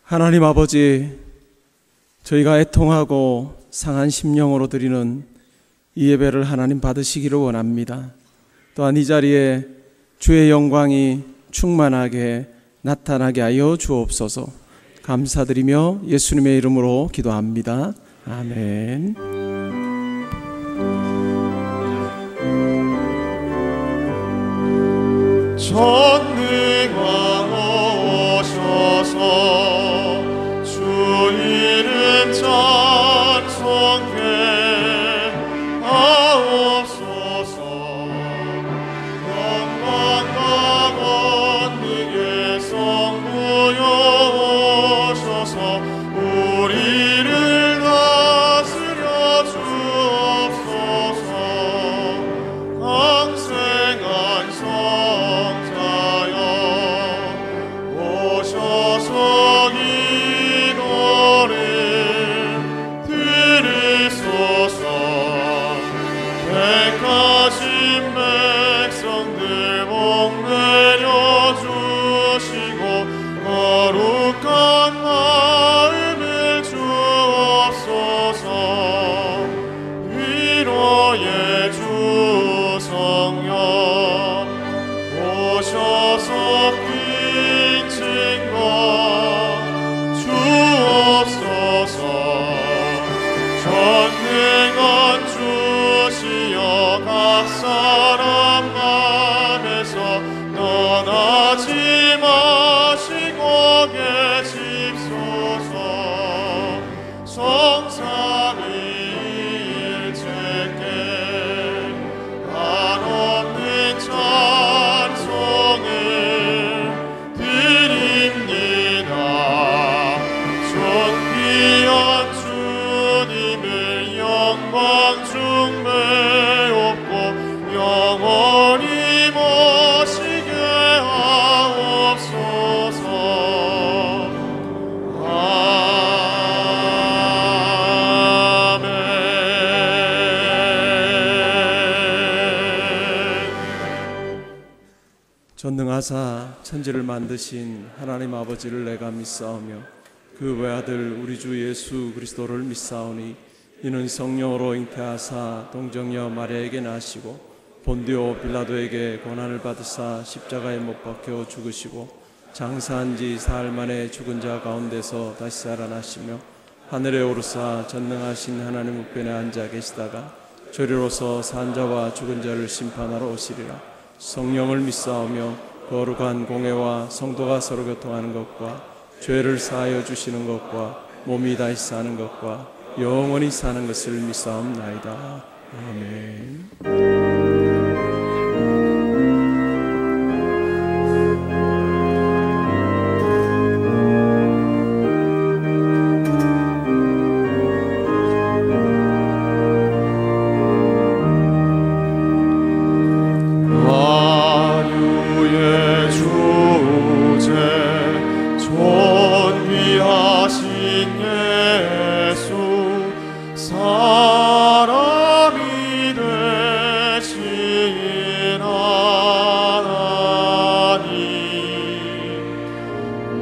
하나님 아버지, 저희가 애통하고 상한 심령으로 드리는 이 예배를 하나님 받으시기를 원합니다. 또한 이 자리에 주의 영광이 충만하게 나타나게 하여 주옵소서. 감사드리며 예수님의 이름으로 기도합니다. 아멘. 전능왕 오셔서 주 이름 찬송해 하옵소서. 영광과 권능의 성부여 오셔서 우리를 다스려 주옵소서. 강생한 성자여 오셔서 이 노래 들으소서. 택하신 백성들 복내려 주시고 거룩한 마음을 주옵소서. 위로의 주 성령 오셔서 빈 증거 주옵소서. 전능한 주시여 각 사람 안에서 떠나지 마시고 계십소서. 성산의 일체께 한없는 찬송을 드립니다. 존귀한 주님을 영광 중매옵고 영원히 모시게 하옵소서. 아멘. 전능하사 천지를 만드신 하나님 아버지를 내가 믿사오며 그 외아들 우리 주 예수 그리스도를 믿사오니 이는 성령으로 잉태하사 동정녀 마리아에게 나시고 본디오 빌라도에게 고난을 받으사 십자가에 못 박혀 죽으시고 장사한 지 사흘 만에 죽은 자 가운데서 다시 살아나시며 하늘에 오르사 전능하신 하나님 우편에 앉아 계시다가 저리로서 산 자와 죽은 자를 심판하러 오시리라. 성령을 믿사오며 거룩한 공회와 성도가 서로 교통하는 것과 죄를 사하여 주시는 것과 몸이 다시 사는 것과 영원히 사는 것을 믿사옵나이다. 아멘. 만유의 주제 존귀하신 예수 사람이 되신 하나님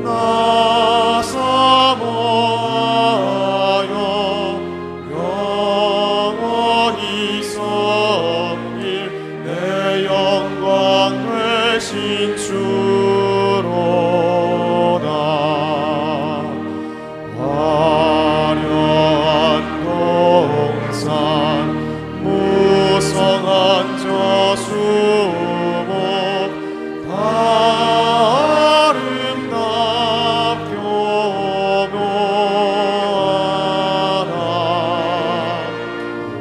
나 사모하여 영원히 섬길 내 영광 되신 주로다. 화려한 동산 무성한 저수목 다 아름답 교묘하다.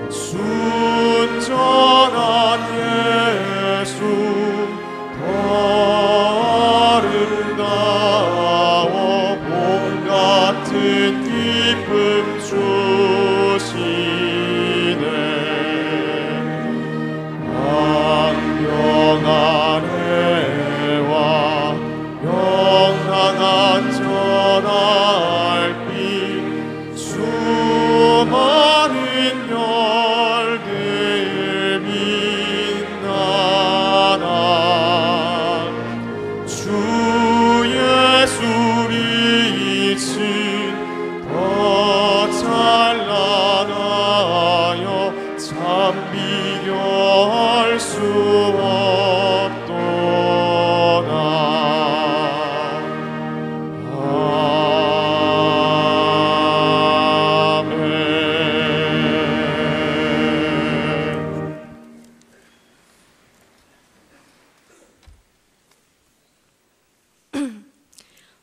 순전한 예수 더 아름다워 봄 같은 기쁨 주시네. 왕병한 해와 명랑한 전할빛 수많은 별들 참 비교할 수 없도다.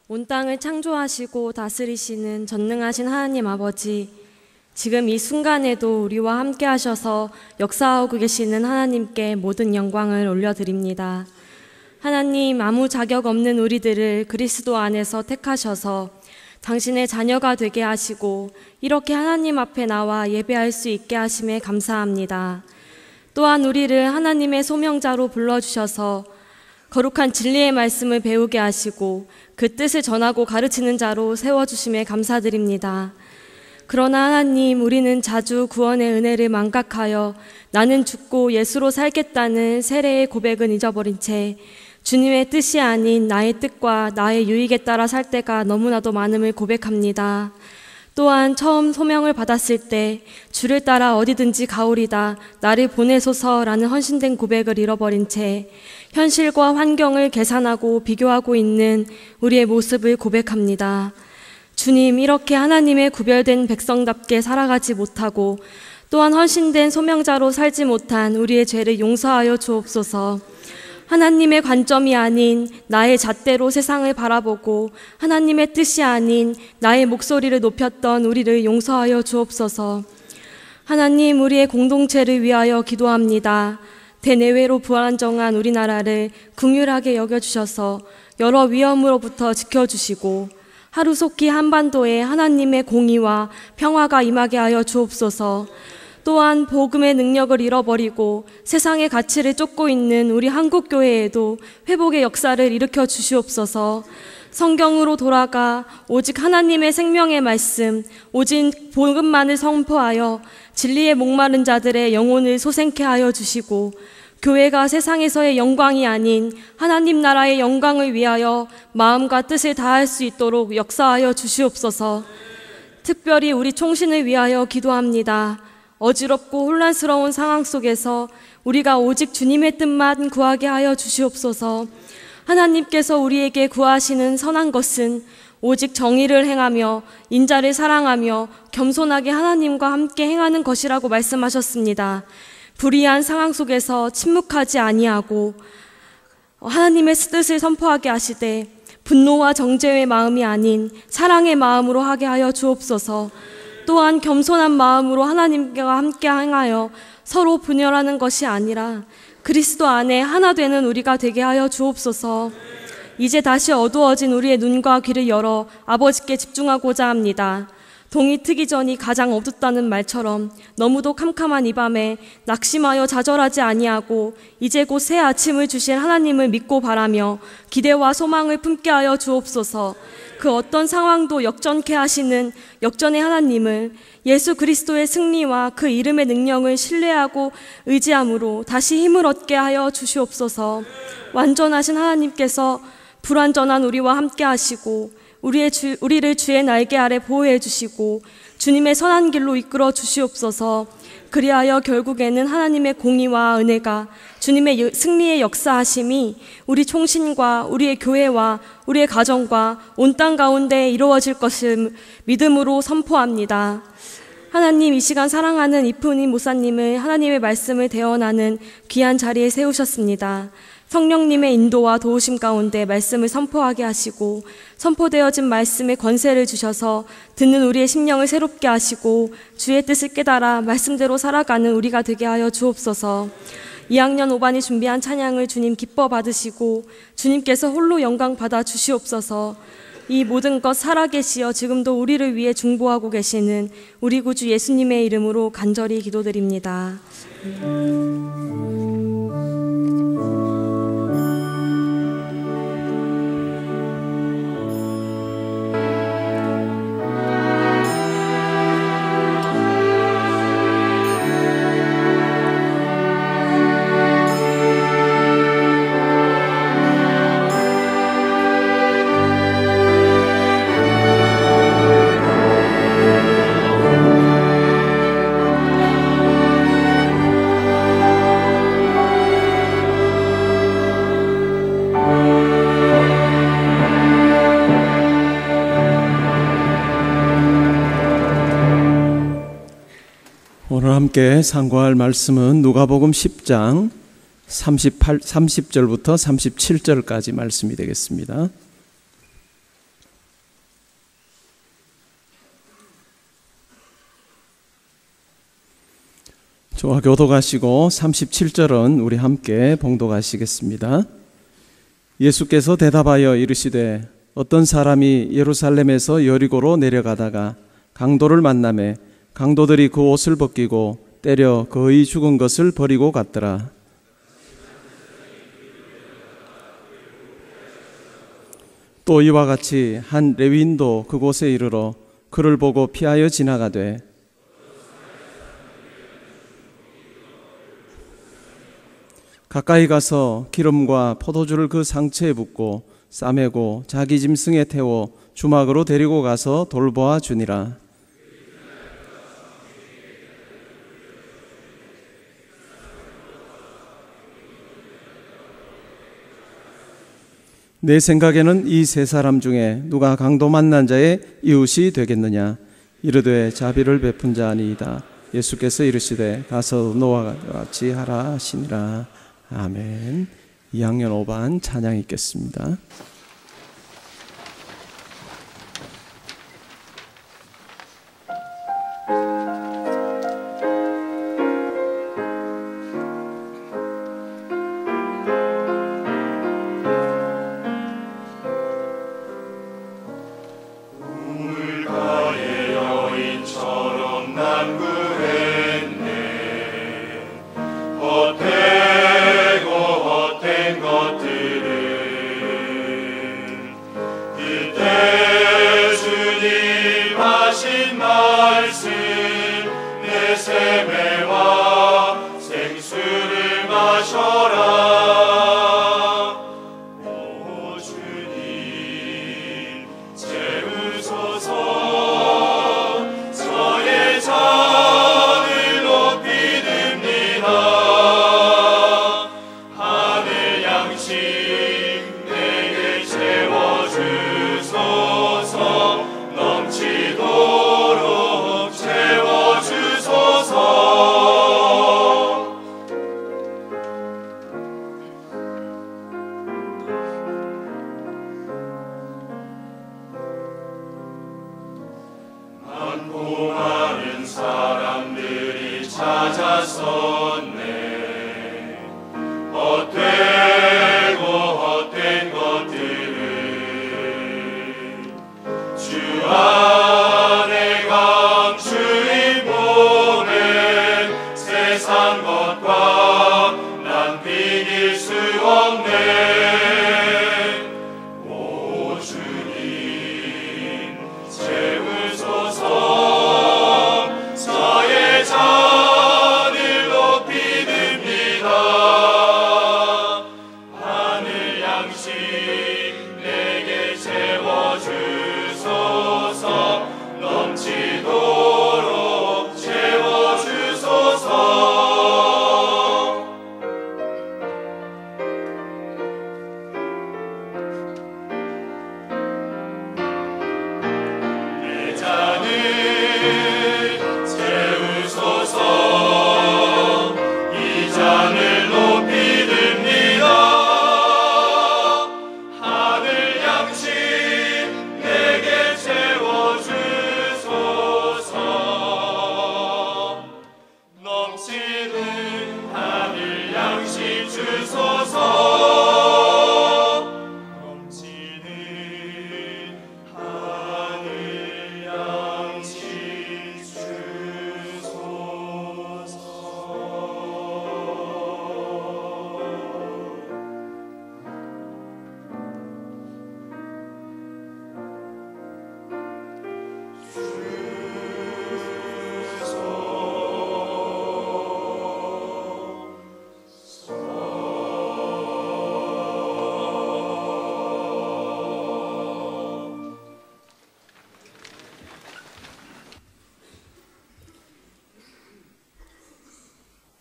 온 땅을 창조하시고 다스리시는 전능하신 하나님 아버지, 지금 이 순간에도 우리와 함께 하셔서 역사하고 계시는 하나님께 모든 영광을 올려드립니다. 하나님, 아무 자격 없는 우리들을 그리스도 안에서 택하셔서 당신의 자녀가 되게 하시고 이렇게 하나님 앞에 나와 예배할 수 있게 하심에 감사합니다. 또한 우리를 하나님의 소명자로 불러주셔서 거룩한 진리의 말씀을 배우게 하시고 그 뜻을 전하고 가르치는 자로 세워주심에 감사드립니다. 그러나 하나님, 우리는 자주 구원의 은혜를 망각하여 나는 죽고 예수로 살겠다는 세례의 고백은 잊어버린 채 주님의 뜻이 아닌 나의 뜻과 나의 유익에 따라 살 때가 너무나도 많음을 고백합니다. 또한 처음 소명을 받았을 때 주를 따라 어디든지 가오리다, 나를 보내소서라는 헌신된 고백을 잃어버린 채 현실과 환경을 계산하고 비교하고 있는 우리의 모습을 고백합니다. 주님, 이렇게 하나님의 구별된 백성답게 살아가지 못하고 또한 헌신된 소명자로 살지 못한 우리의 죄를 용서하여 주옵소서. 하나님의 관점이 아닌 나의 잣대로 세상을 바라보고 하나님의 뜻이 아닌 나의 목소리를 높였던 우리를 용서하여 주옵소서. 하나님, 우리의 공동체를 위하여 기도합니다. 대내외로 불안정한 우리나라를 긍휼하게 여겨주셔서 여러 위험으로부터 지켜주시고 하루속히 한반도에 하나님의 공의와 평화가 임하게 하여 주옵소서. 또한 복음의 능력을 잃어버리고 세상의 가치를 쫓고 있는 우리 한국교회에도 회복의 역사를 일으켜 주시옵소서. 성경으로 돌아가 오직 하나님의 생명의 말씀, 오직 복음만을 선포하여 진리에 목마른 자들의 영혼을 솟생케 하여 주시고 교회가 세상에서의 영광이 아닌 하나님 나라의 영광을 위하여 마음과 뜻을 다할 수 있도록 역사하여 주시옵소서. 특별히 우리 총신을 위하여 기도합니다. 어지럽고 혼란스러운 상황 속에서 우리가 오직 주님의 뜻만 구하게 하여 주시옵소서. 하나님께서 우리에게 구하시는 선한 것은 오직 정의를 행하며 인자를 사랑하며 겸손하게 하나님과 함께 행하는 것이라고 말씀하셨습니다. 불의한 상황 속에서 침묵하지 아니하고 하나님의 뜻을 선포하게 하시되 분노와 정죄의 마음이 아닌 사랑의 마음으로 하게 하여 주옵소서. 또한 겸손한 마음으로 하나님과 함께 행하여 서로 분열하는 것이 아니라 그리스도 안에 하나 되는 우리가 되게 하여 주옵소서. 이제 다시 어두워진 우리의 눈과 귀를 열어 아버지께 집중하고자 합니다. 동이 트기 전이 가장 어둡다는 말처럼 너무도 캄캄한 이 밤에 낙심하여 좌절하지 아니하고 이제 곧 새 아침을 주실 하나님을 믿고 바라며 기대와 소망을 품게 하여 주옵소서. 그 어떤 상황도 역전케 하시는 역전의 하나님을, 예수 그리스도의 승리와 그 이름의 능력을 신뢰하고 의지함으로 다시 힘을 얻게 하여 주시옵소서. 완전하신 하나님께서 불완전한 우리와 함께 하시고 우리를 주의 날개 아래 보호해 주시고 주님의 선한 길로 이끌어 주시옵소서. 그리하여 결국에는 하나님의 공의와 은혜가 주님의 승리의 역사하심이 우리 총신과 우리의 교회와 우리의 가정과 온 땅 가운데 이루어질 것을 믿음으로 선포합니다. 하나님, 이 시간 사랑하는 이쁜이 목사님을 하나님의 말씀을 대언하는 귀한 자리에 세우셨습니다. 성령님의 인도와 도우심 가운데 말씀을 선포하게 하시고 선포되어진 말씀에 권세를 주셔서 듣는 우리의 심령을 새롭게 하시고 주의 뜻을 깨달아 말씀대로 살아가는 우리가 되게 하여 주옵소서. 2학년 5반이 준비한 찬양을 주님 기뻐 받으시고 주님께서 홀로 영광 받아 주시옵소서. 이 모든 것 살아계시어 지금도 우리를 위해 중보하고 계시는 우리 구주 예수님의 이름으로 간절히 기도드립니다. 오늘 함께 상고할 말씀은 누가복음 10장 30절부터 37절까지 말씀이 되겠습니다. 저와 교독하시고 37절은 우리 함께 봉독하시겠습니다. 예수께서 대답하여 이르시되 어떤 사람이 예루살렘에서 여리고로 내려가다가 강도를 만나매 강도들이 그 옷을 벗기고 때려 거의 죽은 것을 버리고 갔더라. 또 이와 같이 한 레위인도 그곳에 이르러 그를 보고 피하여 지나가되 가까이 가서 기름과 포도주를 그 상처에 붓고 싸매고 자기 짐승에 태워 주막으로 데리고 가서 돌보아 주니라. 내 생각에는 이 세 사람 중에 누가 강도 만난 자의 이웃이 되겠느냐? 이르되 자비를 베푼 자 아니이다. 예수께서 이르시되 가서 너와 같이 하라 하시니라. 아멘. 2학년 5반 찬양 읽겠습니다.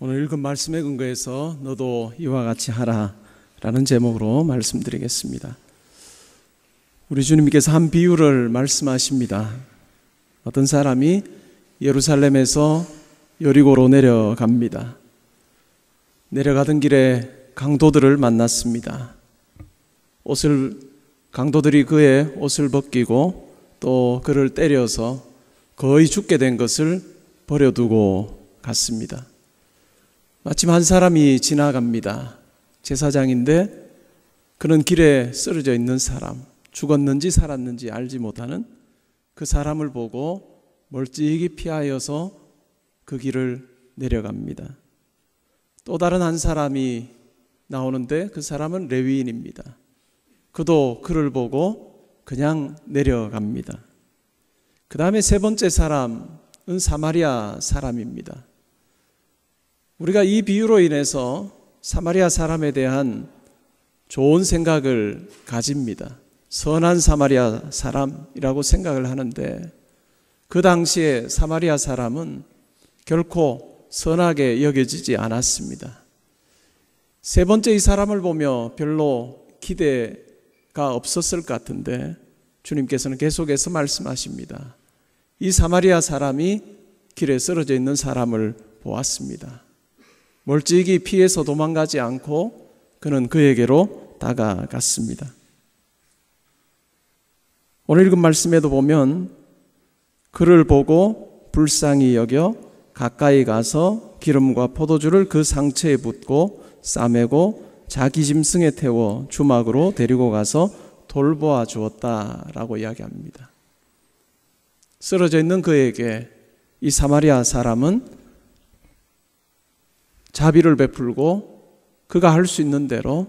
오늘 읽은 말씀에 근거해서 너도 이와 같이 하라 라는 제목으로 말씀드리겠습니다. 우리 주님께서 한 비유를 말씀하십니다. 어떤 사람이 예루살렘에서 여리고로 내려갑니다. 내려가던 길에 강도들을 만났습니다. 강도들이 그의 옷을 벗기고 또 그를 때려서 거의 죽게 된 것을 버려두고 갔습니다. 마침 한 사람이 지나갑니다. 제사장인데 그는 길에 쓰러져 있는 사람, 죽었는지 살았는지 알지 못하는 그 사람을 보고 멀찍이 피하여서 그 길을 내려갑니다. 또 다른 한 사람이 나오는데 그 사람은 레위인입니다. 그도 그를 보고 그냥 내려갑니다. 그 다음에 세 번째 사람은 사마리아 사람입니다. 우리가 이 비유로 인해서 사마리아 사람에 대한 좋은 생각을 가집니다. 선한 사마리아 사람이라고 생각을 하는데 그 당시에 사마리아 사람은 결코 선하게 여겨지지 않았습니다. 세 번째 이 사람을 보며 별로 기대가 없었을 것 같은데 주님께서는 계속해서 말씀하십니다. 이 사마리아 사람이 길에 쓰러져 있는 사람을 보았습니다. 멀찍이 피해서 도망가지 않고 그는 그에게로 다가갔습니다. 오늘 읽은 말씀에도 보면 그를 보고 불쌍히 여겨 가까이 가서 기름과 포도주를 그 상처에 붓고 싸매고 자기 짐승에 태워 주막으로 데리고 가서 돌보아 주었다라고 이야기합니다. 쓰러져 있는 그에게 이 사마리아 사람은 자비를 베풀고 그가 할 수 있는 대로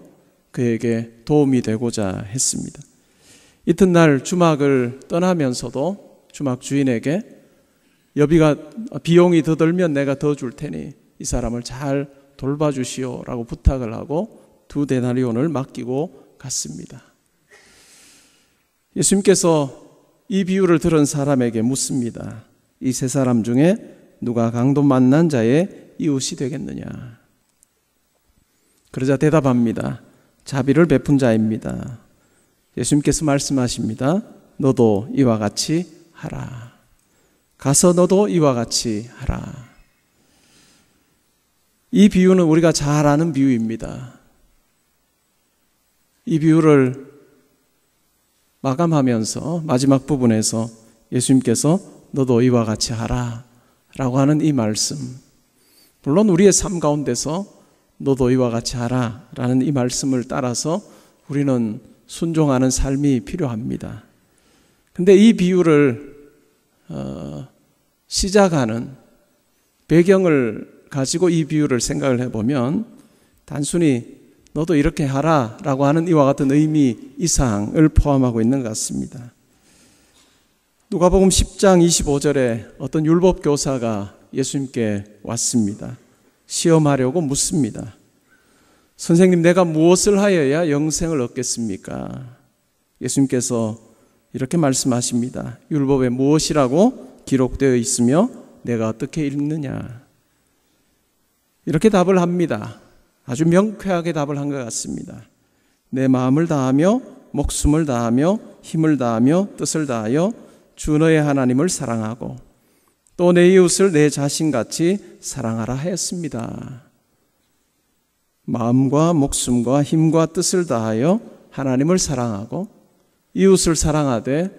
그에게 도움이 되고자 했습니다. 이튿날 주막을 떠나면서도 주막 주인에게 여비가 비용이 더 들면 내가 더 줄 테니 이 사람을 잘 돌봐주시오라고 부탁을 하고 2데나리온을 맡기고 갔습니다. 예수님께서 이 비유를 들은 사람에게 묻습니다. 이 세 사람 중에 누가 강도 만난 자의 이웃이 되겠느냐? 그러자 대답합니다. 자비를 베푼 자입니다. 예수님께서 말씀하십니다. 너도 이와 같이 하라. 가서 너도 이와 같이 하라. 이 비유는 우리가 잘 아는 비유입니다. 이 비유를 마감하면서 마지막 부분에서 예수님께서 너도 이와 같이 하라 라고 하는 이 말씀, 물론 우리의 삶 가운데서 너도 이와 같이 하라 라는 이 말씀을 따라서 우리는 순종하는 삶이 필요합니다. 근데 이 비유를 시작하는 배경을 가지고 이 비유를 생각을 해보면 단순히 너도 이렇게 하라 라고 하는 이와 같은 의미 이상을 포함하고 있는 것 같습니다. 누가복음 10장 25절에 어떤 율법교사가 예수님께 왔습니다. 시험하려고 묻습니다. 선생님, 내가 무엇을 하여야 영생을 얻겠습니까? 예수님께서 이렇게 말씀하십니다. 율법에 무엇이라고 기록되어 있으며 내가 어떻게 읽느냐? 이렇게 답을 합니다. 아주 명쾌하게 답을 한 것 같습니다. 내 마음을 다하며 목숨을 다하며 힘을 다하며 뜻을 다하여 주 너의 하나님을 사랑하고 또 내 이웃을 내 자신같이 사랑하라 하였습니다. 마음과 목숨과 힘과 뜻을 다하여 하나님을 사랑하고 이웃을 사랑하되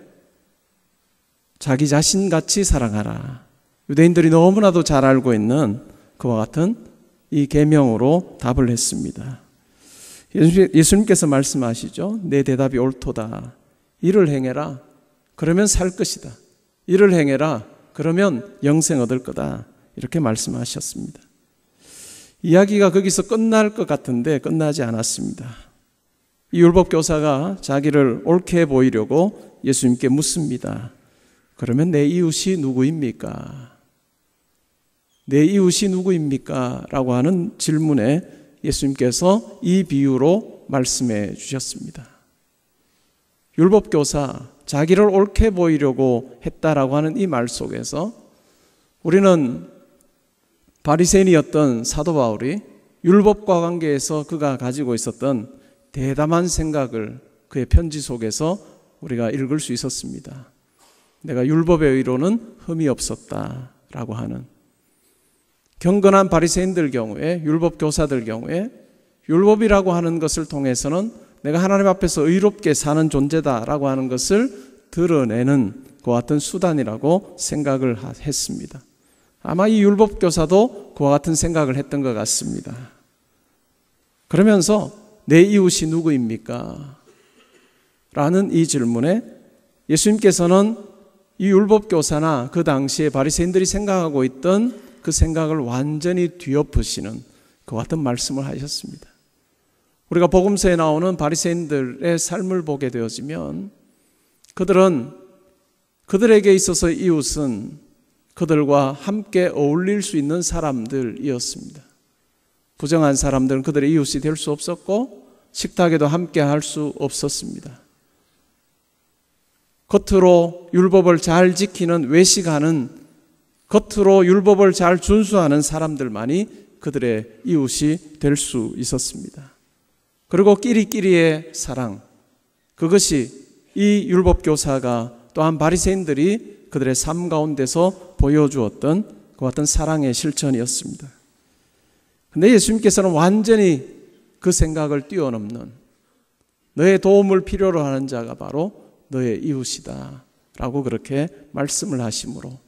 자기 자신같이 사랑하라. 유대인들이 너무나도 잘 알고 있는 그와 같은 이 계명으로 답을 했습니다. 예수님께서 말씀하시죠. 내 대답이 옳도다. 이를 행해라. 그러면 살 것이다. 이를 행해라. 그러면 영생 얻을 거다. 이렇게 말씀하셨습니다. 이야기가 거기서 끝날 것 같은데 끝나지 않았습니다. 이 율법교사가 자기를 옳게 보이려고 예수님께 묻습니다. 그러면 내 이웃이 누구입니까? 내 이웃이 누구입니까? 라고 하는 질문에 예수님께서 이 비유로 말씀해 주셨습니다. 율법교사, 자기를 옳게 보이려고 했다라고 하는 이 말 속에서 우리는 바리새인이었던 사도 바울이 율법과 관계해서 그가 가지고 있었던 대담한 생각을 그의 편지 속에서 우리가 읽을 수 있었습니다. 내가 율법의 의로는 흠이 없었다라고 하는, 경건한 바리새인들 경우에, 율법 교사들 경우에 율법이라고 하는 것을 통해서는 내가 하나님 앞에서 의롭게 사는 존재다라고 하는 것을 드러내는 그와 같은 수단이라고 생각을 했습니다. 아마 이 율법 교사도 그와 같은 생각을 했던 것 같습니다. 그러면서 내 이웃이 누구입니까? 라는 이 질문에 예수님께서는 이 율법 교사나 그 당시에 바리새인들이 생각하고 있던 그 생각을 완전히 뒤엎으시는 그와 같은 말씀을 하셨습니다. 우리가 복음서에 나오는 바리새인들의 삶을 보게 되어지면 그들에게 있어서 이웃은 그들과 함께 어울릴 수 있는 사람들이었습니다. 부정한 사람들은 그들의 이웃이 될 수 없었고 식탁에도 함께 할 수 없었습니다. 겉으로 율법을 잘 지키는 외식하는, 겉으로 율법을 잘 준수하는 사람들만이 그들의 이웃이 될 수 있었습니다. 그리고 끼리끼리의 사랑, 그것이 이 율법교사가 또한 바리새인들이 그들의 삶 가운데서 보여주었던 그 같은 사랑의 실천이었습니다. 그런데 예수님께서는 완전히 그 생각을 뛰어넘는, 너의 도움을 필요로 하는 자가 바로 너의 이웃이다 라고 그렇게 말씀을 하심으로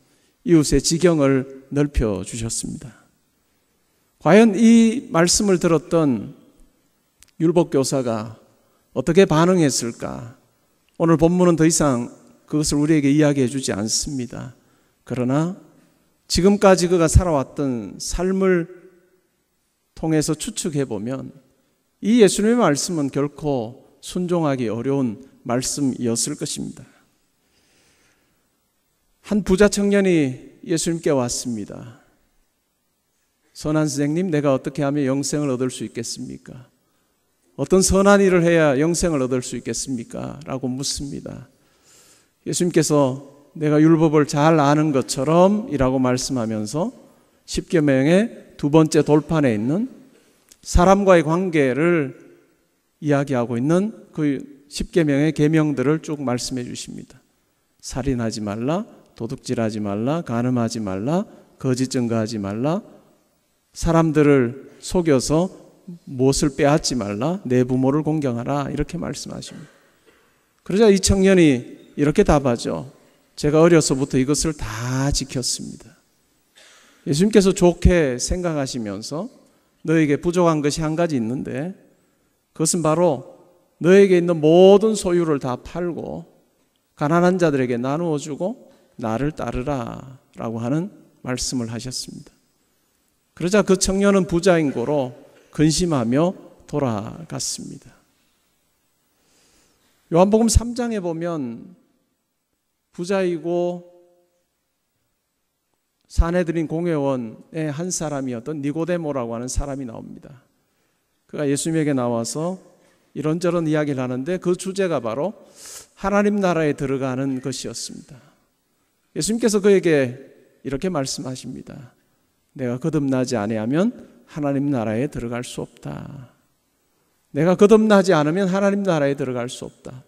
이웃의 지경을 넓혀주셨습니다. 과연 이 말씀을 들었던 율법교사가 어떻게 반응했을까? 오늘 본문은 더 이상 그것을 우리에게 이야기해 주지 않습니다. 그러나 지금까지 그가 살아왔던 삶을 통해서 추측해 보면 이 예수님의 말씀은 결코 순종하기 어려운 말씀이었을 것입니다. 한 부자 청년이 예수님께 왔습니다. 선한 선생님, 내가 어떻게 하면 영생을 얻을 수 있겠습니까? 어떤 선한 일을 해야 영생을 얻을 수 있겠습니까? 라고 묻습니다. 예수님께서 내가 율법을 잘 아는 것처럼 이라고 말씀하면서 십계명의 두 번째 돌판에 있는 사람과의 관계를 이야기하고 있는 그 십계명의 계명들을 쭉 말씀해 주십니다. 살인하지 말라, 도둑질하지 말라, 간음하지 말라, 거짓 증거하지 말라, 사람들을 속여서 무엇을 빼앗지 말라, 내 부모를 공경하라, 이렇게 말씀하십니다. 그러자 이 청년이 이렇게 답하죠. 제가 어려서부터 이것을 다 지켰습니다. 예수님께서 좋게 생각하시면서 너에게 부족한 것이 한 가지 있는데 그것은 바로 너에게 있는 모든 소유를 다 팔고 가난한 자들에게 나누어 주고 나를 따르라 라고 하는 말씀을 하셨습니다. 그러자 그 청년은 부자인 고로 근심하며 돌아갔습니다. 요한복음 3장에 보면 부자이고 사내들인 공회원의 한 사람이었던 니고데모라고 하는 사람이 나옵니다. 그가 예수님에게 나와서 이런저런 이야기를 하는데 그 주제가 바로 하나님 나라에 들어가는 것이었습니다. 예수님께서 그에게 이렇게 말씀하십니다. 내가 거듭나지 아니하면 하나님 나라에 들어갈 수 없다. 내가 거듭나지 않으면 하나님 나라에 들어갈 수 없다.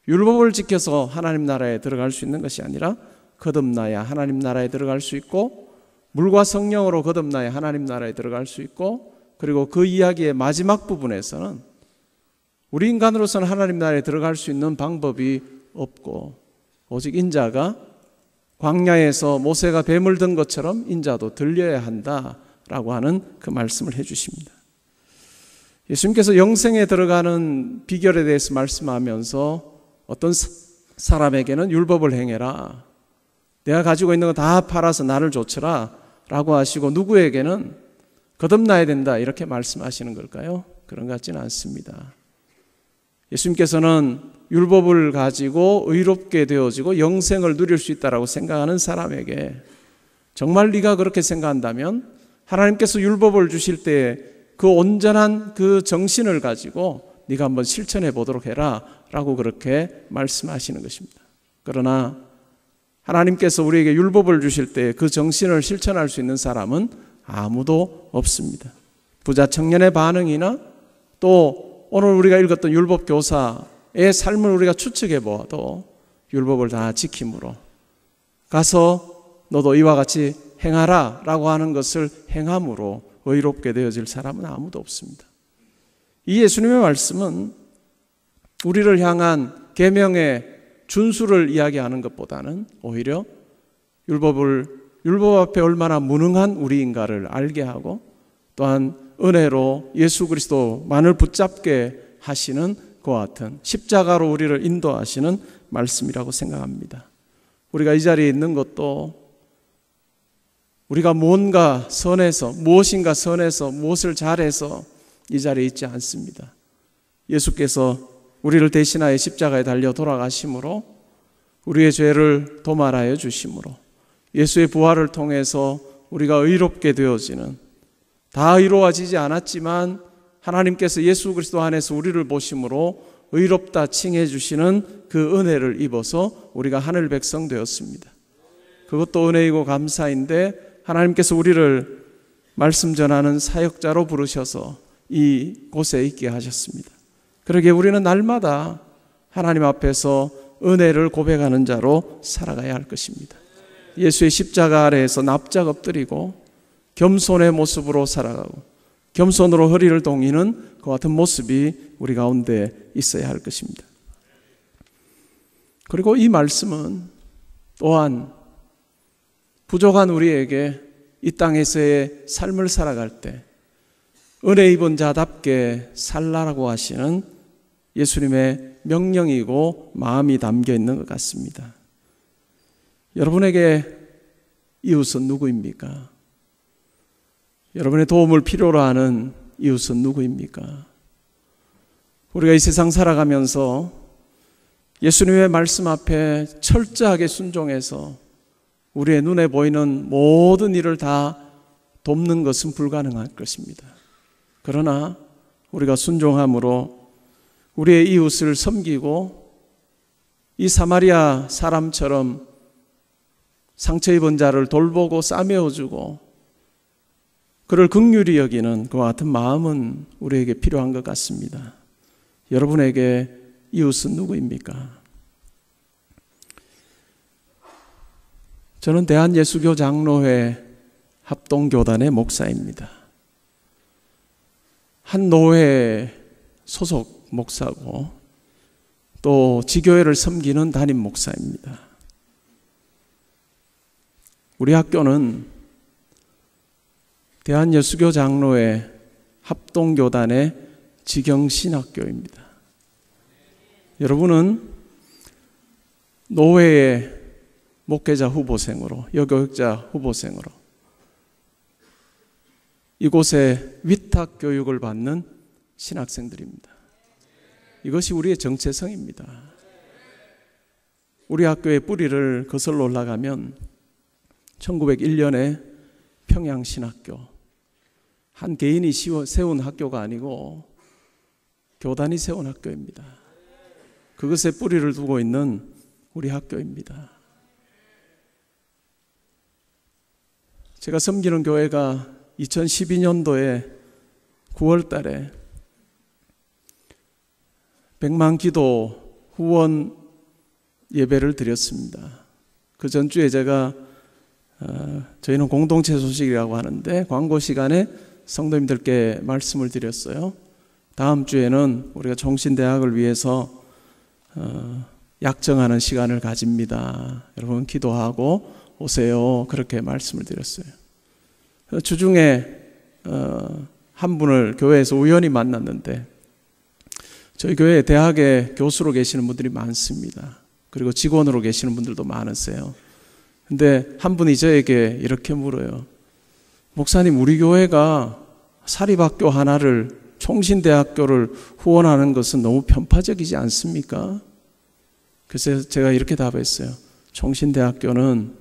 율법을 지켜서 하나님 나라에 들어갈 수 있는 것이 아니라 거듭나야 하나님 나라에 들어갈 수 있고 물과 성령으로 거듭나야 하나님 나라에 들어갈 수 있고 그리고 그 이야기의 마지막 부분에서는 우리 인간으로서는 하나님 나라에 들어갈 수 있는 방법이 없고 오직 인자가 광야에서 모세가 뱀을 든 것처럼 인자도 들려야 한다라고 하는 그 말씀을 해주십니다. 예수님께서 영생에 들어가는 비결에 대해서 말씀하면서 어떤 사람에게는 율법을 행해라, 내가 가지고 있는 거 다 팔아서 나를 좇으라 라고 하시고 누구에게는 거듭나야 된다 이렇게 말씀하시는 걸까요? 그런 것 같지는 않습니다. 예수님께서는 율법을 가지고 의롭게 되어지고 영생을 누릴 수 있다고 생각하는 사람에게 정말 네가 그렇게 생각한다면 하나님께서 율법을 주실 때 그 온전한 그 정신을 가지고 네가 한번 실천해 보도록 해라 라고 그렇게 말씀하시는 것입니다. 그러나 하나님께서 우리에게 율법을 주실 때 그 정신을 실천할 수 있는 사람은 아무도 없습니다. 부자 청년의 반응이나 또 오늘 우리가 읽었던 율법 교사의 삶을 우리가 추측해 보아도 율법을 다 지킴으로 가서 너도 이와 같이 행하라 라고 하는 것을 행함으로 의롭게 되어질 사람은 아무도 없습니다. 이 예수님의 말씀은 우리를 향한 계명의 준수를 이야기하는 것보다는 오히려 율법 앞에 얼마나 무능한 우리인가를 알게 하고, 또한 은혜로 예수 그리스도만을 붙잡게 하시는 그와 같은 십자가로 우리를 인도하시는 말씀이라고 생각합니다. 우리가 이 자리에 있는 것도 우리가 무엇인가 선해서 무엇을 잘해서 이 자리에 있지 않습니다. 예수께서 우리를 대신하여 십자가에 달려 돌아가심으로, 우리의 죄를 도말하여 주심으로, 예수의 부활을 통해서 우리가 의롭게 되어지는, 다 의로워지지 않았지만 하나님께서 예수 그리스도 안에서 우리를 보심으로 의롭다 칭해 주시는 그 은혜를 입어서 우리가 하늘 백성 되었습니다. 그것도 은혜이고 감사인데, 하나님께서 우리를 말씀 전하는 사역자로 부르셔서 이 곳에 있게 하셨습니다. 그러기에 우리는 날마다 하나님 앞에서 은혜를 고백하는 자로 살아가야 할 것입니다. 예수의 십자가 아래에서 납작 엎드리고 겸손의 모습으로 살아가고 겸손으로 허리를 동이는 그 같은 모습이 우리 가운데 있어야 할 것입니다. 그리고 이 말씀은 또한 부족한 우리에게 이 땅에서의 삶을 살아갈 때 은혜 입은 자답게 살라라고 하시는 예수님의 명령이고 마음이 담겨 있는 것 같습니다. 여러분에게 이웃은 누구입니까? 여러분의 도움을 필요로 하는 이웃은 누구입니까? 우리가 이 세상 살아가면서 예수님의 말씀 앞에 철저하게 순종해서 우리의 눈에 보이는 모든 일을 다 돕는 것은 불가능할 것입니다. 그러나 우리가 순종함으로 우리의 이웃을 섬기고 이 사마리아 사람처럼 상처 입은 자를 돌보고 싸매어주고 그를 긍휼히 여기는 그와 같은 마음은 우리에게 필요한 것 같습니다. 여러분에게 이웃은 누구입니까? 저는 대한예수교 장로회 합동교단의 목사입니다. 한 노회 소속 목사고 또 지교회를 섬기는 담임 목사입니다. 우리 학교는 대한예수교 장로회 합동교단의 지경신학교입니다. 여러분은 노회의 목회자 후보생으로, 여교육자 후보생으로 이곳에 위탁 교육을 받는 신학생들입니다. 이것이 우리의 정체성입니다. 우리 학교의 뿌리를 거슬러 올라가면 1901년에 평양신학교, 한 개인이 세운 학교가 아니고 교단이 세운 학교입니다. 그것에 뿌리를 두고 있는 우리 학교입니다. 제가 섬기는 교회가 2012년도에 9월 달에 100만 기도 후원 예배를 드렸습니다. 그 전주에 제가 저희는 공동체 소식이라고 하는데 광고 시간에 성도님들께 말씀을 드렸어요. 다음 주에는 우리가 종신대학을 위해서 약정하는 시간을 가집니다. 여러분 기도하고 오세요. 그렇게 말씀을 드렸어요. 주중에 한 분을 교회에서 우연히 만났는데 저희 교회 대학에 교수로 계시는 분들이 많습니다. 그리고 직원으로 계시는 분들도 많으세요. 근데 한 분이 저에게 이렇게 물어요. 목사님, 우리 교회가 사립학교 하나를 총신대학교를 후원하는 것은 너무 편파적이지 않습니까? 그래서 제가 이렇게 답했어요. 총신대학교는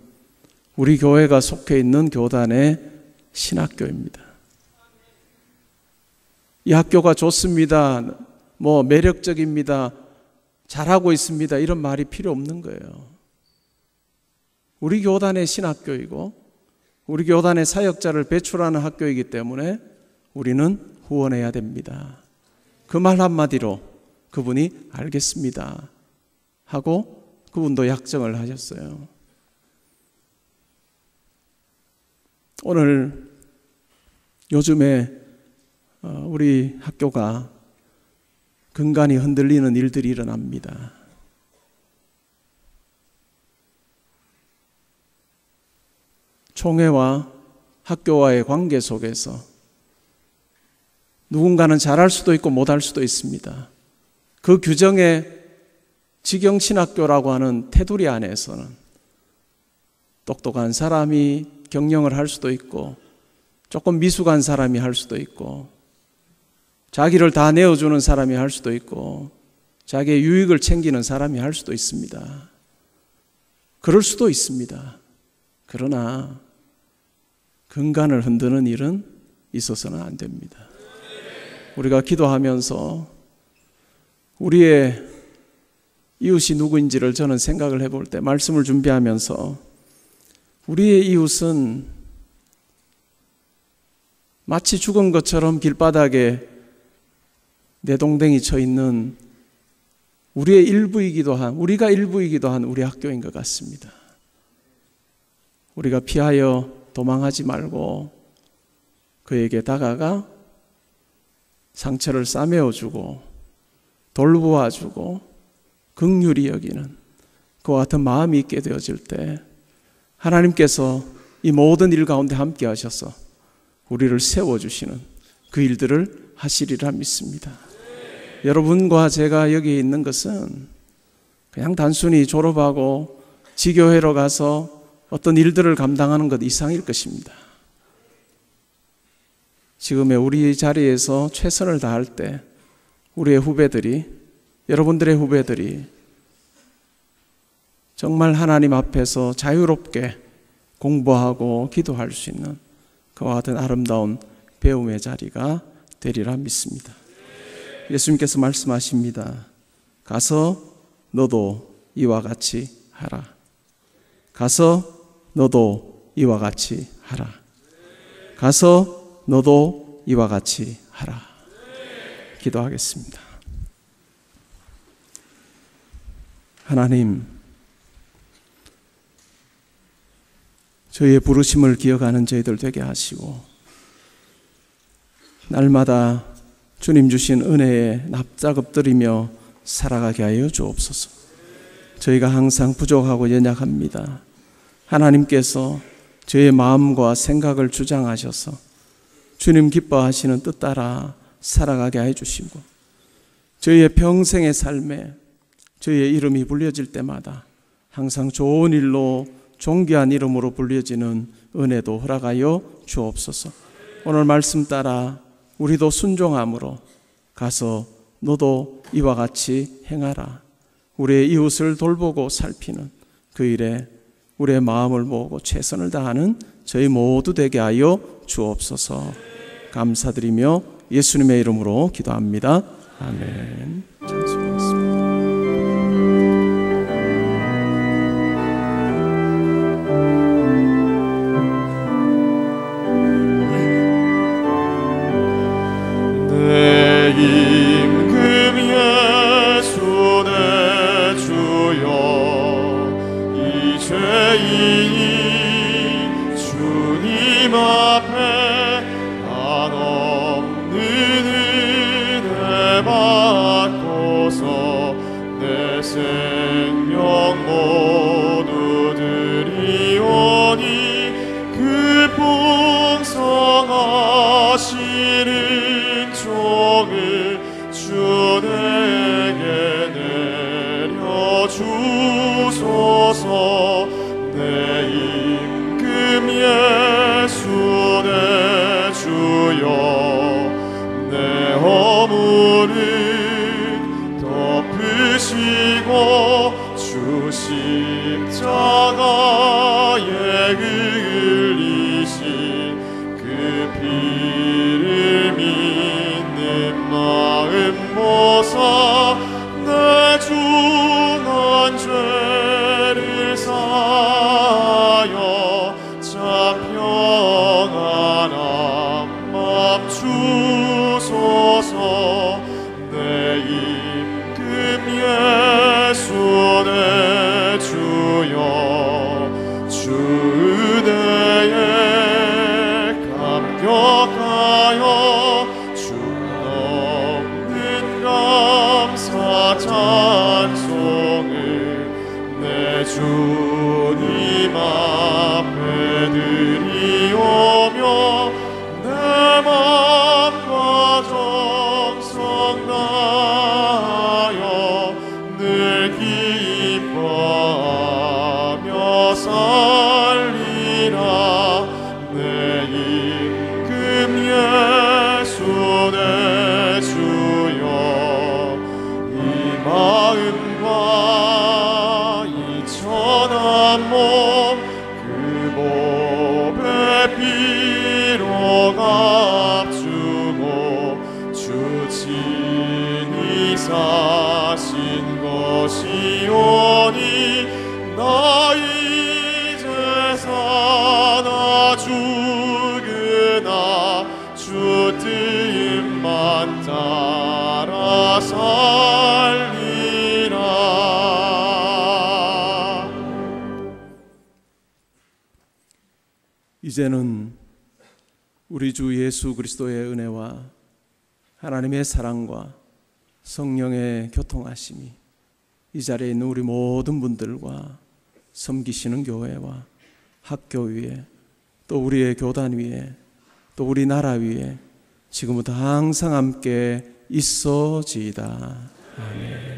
우리 교회가 속해 있는 교단의 신학교입니다. 이 학교가 좋습니다. 매력적입니다. 잘하고 있습니다. 이런 말이 필요 없는 거예요. 우리 교단의 신학교이고 우리 교단의 사역자를 배출하는 학교이기 때문에 우리는 후원해야 됩니다. 그 말 한마디로 그분이 알겠습니다 하고 그분도 약정을 하셨어요. 오늘 요즘에 우리 학교가 근간이 흔들리는 일들이 일어납니다. 총회와 학교와의 관계 속에서 누군가는 잘할 수도 있고 못할 수도 있습니다. 그 규정에 직영신학교라고 하는 테두리 안에서는 똑똑한 사람이 경영을 할 수도 있고 조금 미숙한 사람이 할 수도 있고 자기를 다 내어주는 사람이 할 수도 있고 자기의 유익을 챙기는 사람이 할 수도 있습니다. 그럴 수도 있습니다. 그러나 근간을 흔드는 일은 있어서는 안 됩니다. 우리가 기도하면서 우리의 이웃이 누구인지를 저는 생각을 해볼 때 말씀을 준비하면서 우리의 이웃은 마치 죽은 것처럼 길바닥에 내동댕이 쳐 있는 우리의 일부이기도 한, 우리가 일부이기도 한 우리 학교인 것 같습니다. 우리가 피하여 도망하지 말고 그에게 다가가 상처를 싸매어주고 돌보아주고 긍휼히 여기는 그와 같은 마음이 있게 되어질 때 하나님께서 이 모든 일 가운데 함께 하셔서 우리를 세워주시는 그 일들을 하시리라 믿습니다. 여러분과 제가 여기 있는 것은 그냥 단순히 졸업하고 지교회로 가서 어떤 일들을 감당하는 것 이상일 것입니다. 지금의 우리 자리에서 최선을 다할 때 우리의 후배들이, 여러분들의 후배들이 정말 하나님 앞에서 자유롭게 공부하고 기도할 수 있는 그와 같은 아름다운 배움의 자리가 되리라 믿습니다. 예수님께서 말씀하십니다. 가서 너도 이와 같이 하라. 가서 너도 이와 같이 하라. 가서 너도 이와 같이 하라. 기도하겠습니다. 하나님, 저희의 부르심을 기억하는 저희들 되게 하시고 날마다 주님 주신 은혜에 납작 엎드리며 살아가게 하여 주옵소서. 저희가 항상 부족하고 연약합니다. 하나님께서 저희의 마음과 생각을 주장하셔서 주님 기뻐하시는 뜻 따라 살아가게 해 주시고 저희의 평생의 삶에 저희의 이름이 불려질 때마다 항상 좋은 일로 존귀한 이름으로 불려지는 은혜도 허락하여 주옵소서. 오늘 말씀 따라 우리도 순종함으로 가서 너도 이와 같이 행하라. 우리의 이웃을 돌보고 살피는 그 일에 우리의 마음을 모으고 최선을 다하는 저희 모두 되게 하여 주옵소서. 감사드리며 예수님의 이름으로 기도합니다. 아멘. 찬송하겠습니다. 내 임금 예수 내 주여 이 죄인이 주님 앞에 한없는 은혜 받고서 내 생명 모두 드리오니 그 풍성하시는 종을 주 내게 내려주소서. 내 임금 예수 내 주여 내 허물을 덮으시고 주 십자가에 흘리신 그 피를 믿는 마음 모사 내 중한 죄를 사하여 참 평안한 맘 주소서. 내 임금 예수 내 주여 주 친히 사신 것이오니 나 이제 사나 죽으나 주 뜻만 따라 살리라. 이제는 우리 주 예수 그리스도의 은혜와 하나님의 사랑과 성령의 교통하심이 이 자리에 있는 우리 모든 분들과 섬기시는 교회와 학교 위에 또 우리의 교단 위에 또 우리 나라 위에 지금부터 항상 함께 있어지이다. 아멘.